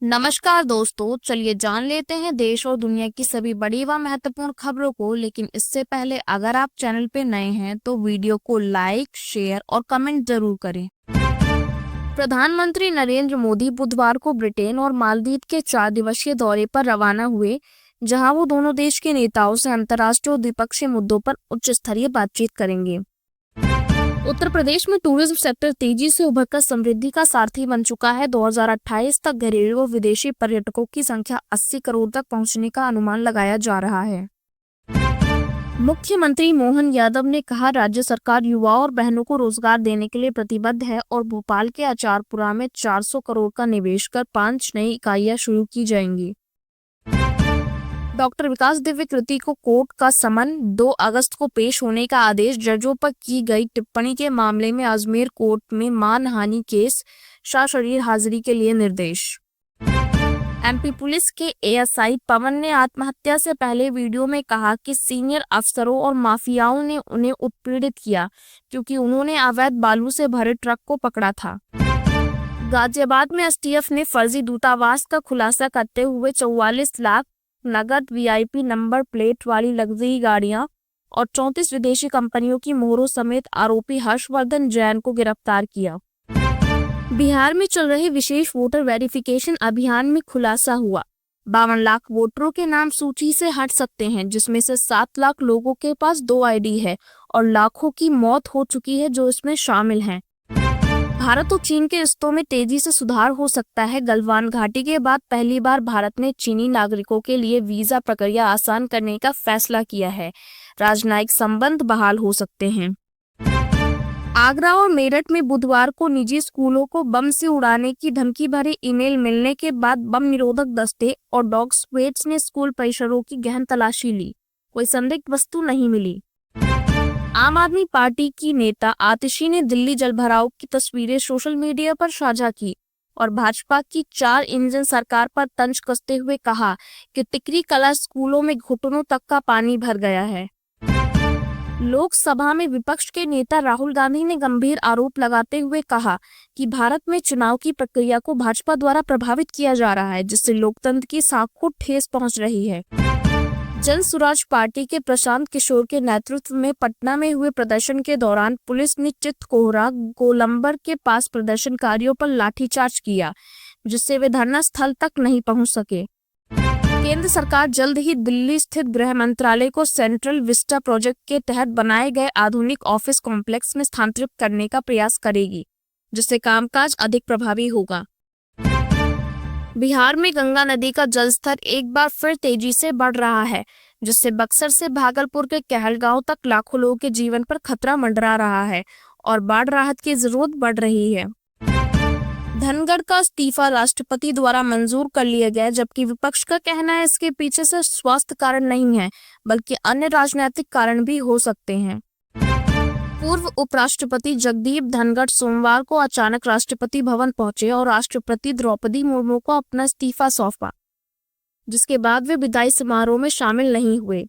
नमस्कार दोस्तों, चलिए जान लेते हैं देश और दुनिया की सभी बड़ी व महत्वपूर्ण खबरों को। लेकिन इससे पहले अगर आप चैनल पे नए हैं तो वीडियो को लाइक, शेयर और कमेंट जरूर करें। प्रधानमंत्री नरेंद्र मोदी बुधवार को ब्रिटेन और मालदीव के 4 दिवसीय दौरे पर रवाना हुए, जहां वो दोनों देश के नेताओं से अंतर्राष्ट्रीय और द्विपक्षीय मुद्दों पर उच्च स्तरीय बातचीत करेंगे। उत्तर प्रदेश में टूरिज्म सेक्टर तेजी से उभरकर समृद्धि का सारथी बन चुका है। 2028 तक घरेलू और विदेशी पर्यटकों की संख्या 80 करोड़ तक पहुंचने का अनुमान लगाया जा रहा है। मुख्यमंत्री मोहन यादव ने कहा, राज्य सरकार युवाओं और बहनों को रोजगार देने के लिए प्रतिबद्ध है और भोपाल के आचारपुरा में 400 करोड़ का निवेश कर 5 नई इकाइयां शुरू की जाएंगी। डॉक्टर विकास दिव्य कृति को कोर्ट का समन, 2 अगस्त को पेश होने का आदेश। जजों पर की गई टिप्पणी के मामले में अजमेर कोर्ट में मानहानि केस, सशरीर हाजिरी के लिए निर्देश। एमपी पुलिस के एएसआई पवन ने आत्महत्या से पहले वीडियो में कहा कि सीनियर अफसरों और माफियाओं ने उन्हें उत्पीड़ित किया क्योंकि उन्होंने अवैध बालू से भरे ट्रक को पकड़ा था। गाजियाबाद में एसटीएफ ने फर्जी दूतावास का खुलासा करते हुए 44 लाख नगद, वीआईपी नंबर प्लेट वाली लग्जरी गाड़ियां और 34 विदेशी कंपनियों की मोहरों समेत आरोपी हर्षवर्धन जैन को गिरफ्तार किया। बिहार में चल रहे विशेष वोटर वेरिफिकेशन अभियान में खुलासा हुआ, 52 लाख वोटरों के नाम सूची से हट सकते हैं, जिसमें से 7 लाख लोगों के पास 2 आईडी है और लाखों की मौत हो चुकी है जो इसमें शामिल हैं। भारत और चीन के रिश्तों में तेजी से सुधार हो सकता है। गलवान घाटी के बाद पहली बार भारत ने चीनी नागरिकों के लिए वीजा प्रक्रिया आसान करने का फैसला किया है। राजनयिक संबंध बहाल हो सकते हैं। आगरा और मेरठ में बुधवार को निजी स्कूलों को बम से उड़ाने की धमकी भरे ईमेल मिलने के बाद बम निरोधक दस्ते और डॉग स्क्वाड्स ने स्कूल परिसरों की गहन तलाशी ली। कोई संदिग्ध वस्तु नहीं मिली। आम आदमी पार्टी की नेता आतिशी ने दिल्ली जलभराव की तस्वीरें सोशल मीडिया पर साझा की और भाजपा की 4 इंजन सरकार पर तंज कसते हुए कहा कि टिकरी कला स्कूलों में घुटनों तक का पानी भर गया है। लोकसभा में विपक्ष के नेता राहुल गांधी ने गंभीर आरोप लगाते हुए कहा कि भारत में चुनाव की प्रक्रिया को भाजपा द्वारा प्रभावित किया जा रहा है, जिससे लोकतंत्र की साख को ठेस पहुंच रही है। जन सुराज पार्टी के प्रशांत किशोर के नेतृत्व में पटना में हुए प्रदर्शन के दौरान पुलिस ने चितकोहरा गोलंबर के पास प्रदर्शनकारियों पर लाठीचार्ज किया, जिससे वे धरना स्थल तक नहीं पहुंच सके। केंद्र सरकार जल्द ही दिल्ली स्थित गृह मंत्रालय को सेंट्रल विस्टा प्रोजेक्ट के तहत बनाए गए आधुनिक ऑफिस कॉम्प्लेक्स में स्थानांतरित करने का प्रयास करेगी, जिससे कामकाज अधिक प्रभावी होगा। बिहार में गंगा नदी का जलस्तर एक बार फिर तेजी से बढ़ रहा है, जिससे बक्सर से भागलपुर के कहलगांव तक लाखों लोगों के जीवन पर खतरा मंडरा रहा है और बाढ़ राहत की जरूरत बढ़ रही है। धनगढ़ का इस्तीफा राष्ट्रपति द्वारा मंजूर कर लिया गया, जबकि विपक्ष का कहना है इसके पीछे से स्वास्थ्य कारण नहीं है बल्कि अन्य राजनीतिक कारण भी हो सकते हैं। पूर्व उपराष्ट्रपति जगदीप धनखड़ सोमवार को अचानक राष्ट्रपति भवन पहुंचे और राष्ट्रपति द्रौपदी मुर्मू को अपना इस्तीफा सौंपा, जिसके बाद वे विदाई समारोह में शामिल नहीं हुए।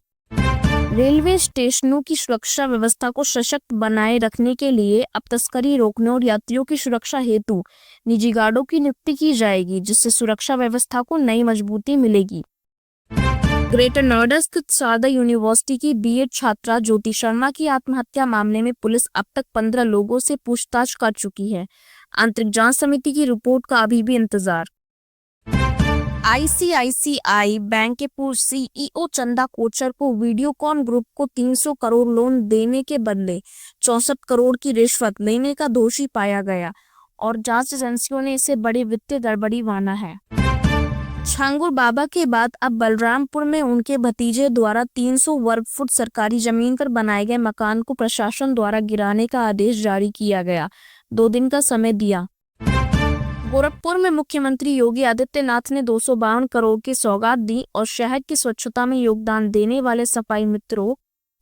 रेलवे स्टेशनों की सुरक्षा व्यवस्था को सशक्त बनाए रखने के लिए अब तस्करी रोकने और यात्रियों की सुरक्षा हेतु निजी गार्डों की नियुक्ति की जाएगी, जिससे सुरक्षा व्यवस्था को नई मजबूती मिलेगी। ग्रेटर नोएडा स्थित शारदा यूनिवर्सिटी की बीएड छात्रा ज्योति शर्मा की आत्महत्या मामले में पुलिस अब तक 15 लोगों से पूछताछ कर चुकी है। आंतरिक जांच समिति की रिपोर्ट का अभी भी इंतजार। आईसीआईसीआई बैंक के पूर्व सीईओ चंदा कोचर को वीडियोकॉन ग्रुप को 300 करोड़ लोन देने के बदले 64 करोड़ की रिश्वत लेने का दोषी पाया गया और जांच एजेंसियों ने इसे बड़ी वित्तीय गड़बड़ी माना है। छांगुर बाबा के बाद अब बलरामपुर में उनके भतीजे द्वारा 300 वर्ग फुट सरकारी जमीन पर बनाए गए मकान को प्रशासन द्वारा गिराने का आदेश जारी किया गया। 2 दिन का समय दिया। गोरखपुर में मुख्यमंत्री योगी आदित्यनाथ ने 252 करोड़ की सौगात दी और शहर की स्वच्छता में योगदान देने वाले सफाई मित्रों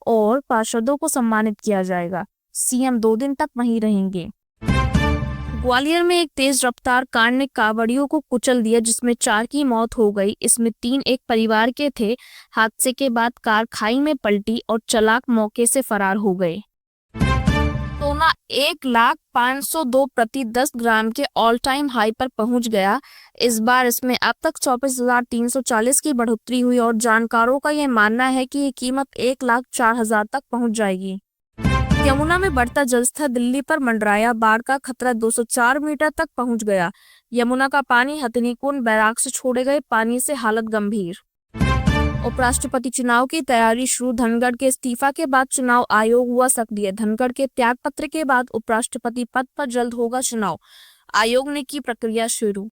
और पार्षदों को सम्मानित किया जाएगा। सीएम 2 दिन तक वहीं रहेंगे। ग्वालियर में एक तेज रफ्तार कार ने कावड़ियों को कुचल दिया, जिसमें 4 की मौत हो गई। इसमें 3 एक परिवार के थे। हादसे के बाद कार खाई में पलटी और चालक मौके से फरार हो गए। यमुना 1,05,2 प्रति 10 ग्राम के ऑल टाइम हाई पर पहुंच गया। इस बार इसमें अब तक 24,340 की बढ़ोतरी हुई और जानकारों का यह मानना है कि ये कीमत 1,04,000 तक पहुंच जाएगी। यमुना में बढ़ता जलस्तर दिल्ली पर मंडराया, बाढ़ का खतरा 204 मीटर तक पहुंच गया। यमुना का पानी हथनीकुंड बैराग से छोड़े गए पानी से हालत गंभीर। उपराष्ट्रपति चुनाव की तैयारी शुरू, धनखड़ के इस्तीफा के बाद चुनाव आयोग हुआ सक्रिय। धनखड़ के त्यागपत्र के बाद उपराष्ट्रपति पद पर जल्द होगा चुनाव, आयोग ने की प्रक्रिया शुरू।